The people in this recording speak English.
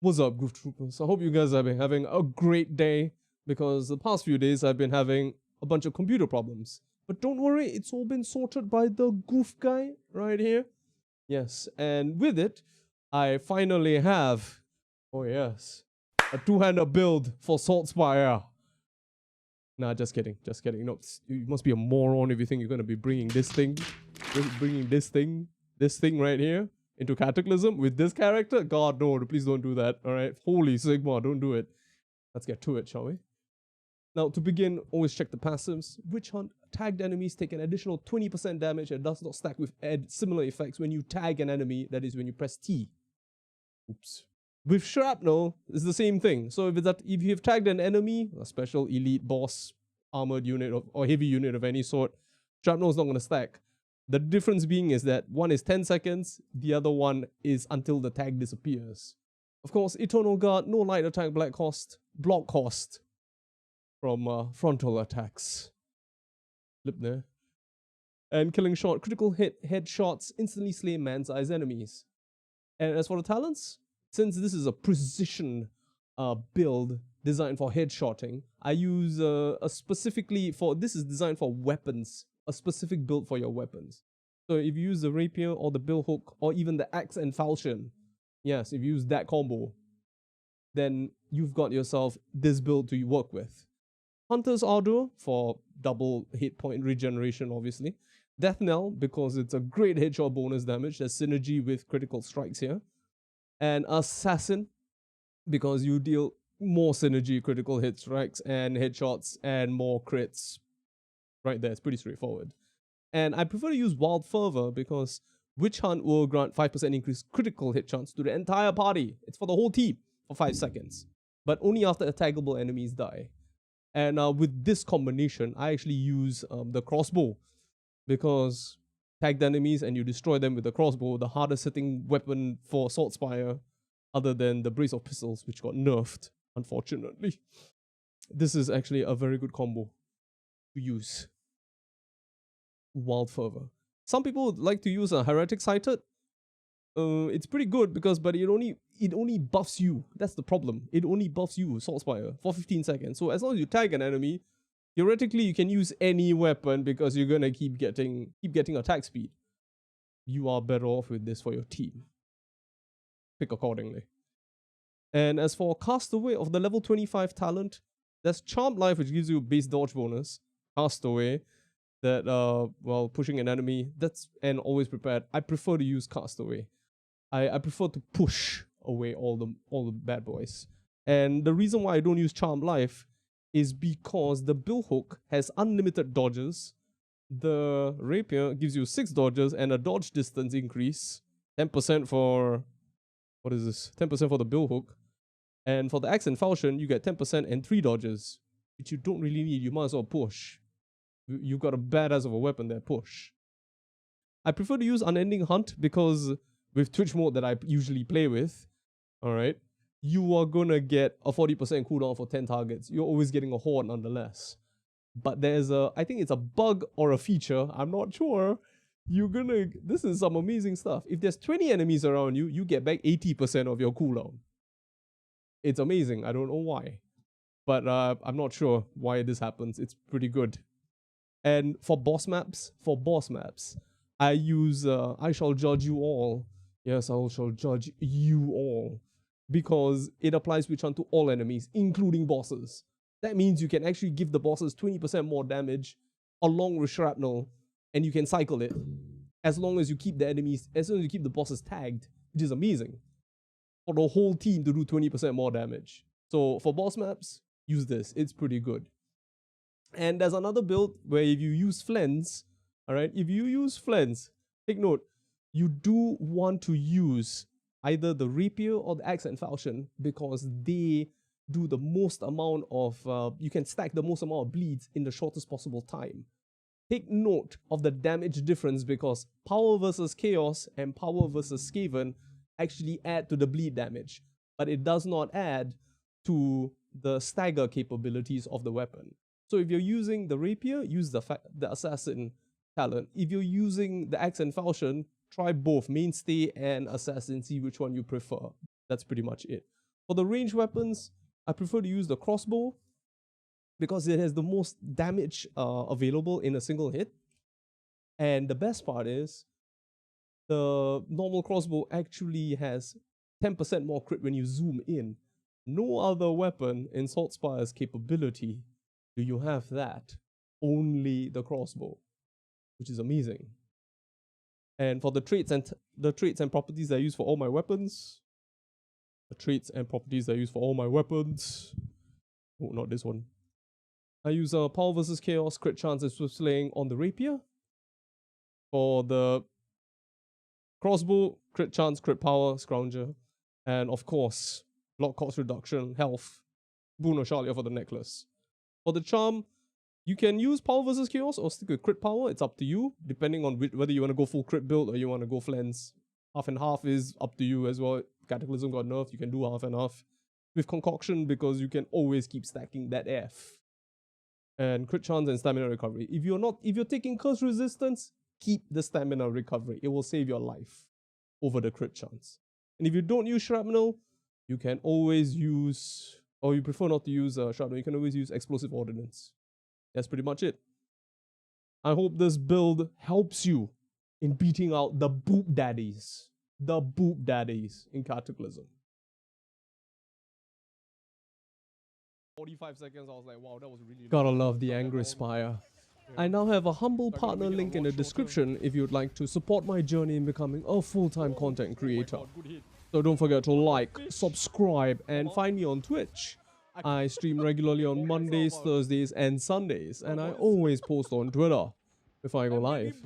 What's up, Goof Troopers? I hope you guys have been having a great day, because the past few days I've been having a bunch of computer problems. But don't worry, it's all been sorted by the Goofguy right here. Yes, and with it, I finally have, oh yes, a two-hander build for Saltspyre. Nah, just kidding, just kidding. No, you must be a moron if you think you're going to be bringing this thing right here into Cataclysm with this character. God, no, please don't do that. All right, holy Sigma, don't do it. Let's get to it, shall we? Now, to begin, always check the passives. Witch Hunt, tagged enemies take an additional 20% damage and does not stack with similar effects when you tag an enemy, that is when you press T. Oops. With Shrapnel, it's the same thing. So if you've tagged an enemy, a special elite boss, armored unit or heavy unit of any sort, Shrapnel is not going to stack. The difference being is that one is 10 seconds, the other one is until the tag disappears. Of course, Eternal Guard, no light attack block cost from frontal attacks. Flip there. And Killing Shot, critical hit headshots instantly slay man-sized enemies. And as for the talents, since this is a precision build designed for headshotting, I use this is designed for weapons, a specific build for your weapons. So if you use the rapier or the bill hook or even the axe and falchion, yes, if you use that combo, then you've got yourself this build to work with. Hunter's Ardor for double hit point regeneration, obviously. Death Knell, because it's a great headshot bonus damage. There's synergy with critical strikes here. And Assassin, because you deal more synergy, critical hit strikes, and headshots, and more crits. Right there, it's pretty straightforward. And I prefer to use Wild Fervor because Witch Hunt will grant 5% increased critical hit chance to the entire party. It's for the whole team for 5 seconds, but only after attackable enemies die. And with this combination, I actually use the crossbow, because tagged enemies and you destroy them with the crossbow, the hardest hitting weapon for Saltspyre, other than the Brace of Pistols, which got nerfed, unfortunately. This is actually a very good combo to use. Wild Fervor. Some people would like to use a Heretic Sighted. It's pretty good but it only buffs you. That's the problem. It only buffs you, Saltspyre, for 15 seconds. So as long as you tag an enemy, theoretically you can use any weapon because you're gonna keep getting attack speed. You are better off with this for your team. Pick accordingly. And as for Castaway of the level 25 talent, there's Charmed Life, which gives you base dodge bonus. Castaway, that while pushing an enemy, and always prepared. I prefer to use Castaway. I prefer to push away all the bad boys. And the reason why I don't use Charmed Life is because the bill hook has unlimited dodges. The rapier gives you 6 dodges and a dodge distance increase. 10% for, what is this? 10% for the bill hook. And for the axe and falchion, you get 10% and 3 dodges, which you don't really need. You might as well push. You've got a badass of a weapon there, push. I prefer to use Unending Hunt because with Twitch mode that I usually play with, alright, you are gonna get a 40% cooldown for 10 targets. You're always getting a horde nonetheless. But there's I think it's a bug or a feature, I'm not sure. This is some amazing stuff. If there's 20 enemies around you, you get back 80% of your cooldown. It's amazing, I don't know why. But I'm not sure why this happens. It's pretty good. And for boss maps, I use I shall judge you all. Yes, I shall judge you all. Because it applies Witch Hunt to all enemies, including bosses. That means you can actually give the bosses 20% more damage along with Shrapnel, and you can cycle it as long as you keep the bosses tagged, which is amazing. For the whole team to do 20% more damage. So for boss maps, use this. It's pretty good. And there's another build where if you use Flens, alright, take note, you do want to use either the rapier or the axe and falchion because they do the most amount of, you can stack the most amount of bleeds in the shortest possible time. Take note of the damage difference because power versus chaos and power versus Skaven actually add to the bleed damage, but it does not add to the stagger capabilities of the weapon. So if you're using the rapier, use the assassin talent. If you're using the axe and falchion, try both mainstay and assassin, see which one you prefer. That's pretty much it. For the ranged weapons, I prefer to use the crossbow because it has the most damage available in a single hit. And the best part is, the normal crossbow actually has 10% more crit when you zoom in. No other weapon in Saltspire's capability do you have that. Only the crossbow, which is amazing. And for the traits and properties I use for all my weapons, oh, not this one. I use power versus chaos, crit chance, and swift slaying on the rapier. For the crossbow, crit chance, crit power, scrounger, and of course, block cost reduction, health, boon or Shalia for the necklace. For the charm, you can use power versus chaos or stick with crit power. It's up to you, depending on whether you want to go full crit build or you want to go flens. Half and half is up to you as well. Cataclysm got nerfed, you can do half and half. With concoction, because you can always keep stacking that F. And crit chance and stamina recovery. If you're taking curse resistance, keep the stamina recovery. It will save your life over the crit chance. And if you don't use shrapnel, you can always use, or you prefer not to use shrapnel, you can always use explosive ordnance. That's pretty much it. I hope this build helps you in beating out the boop daddies. The boop daddies in Cataclysm. 45 seconds, I was like, wow, that was really Gotta love the Angry Spire. I now have a humble partner link in the description if you'd like to support my journey in becoming a full-time content creator. So don't forget to like, subscribe, and find me on Twitch. I stream regularly on Mondays, Thursdays, and Sundays, and I always post on Twitter if I go live.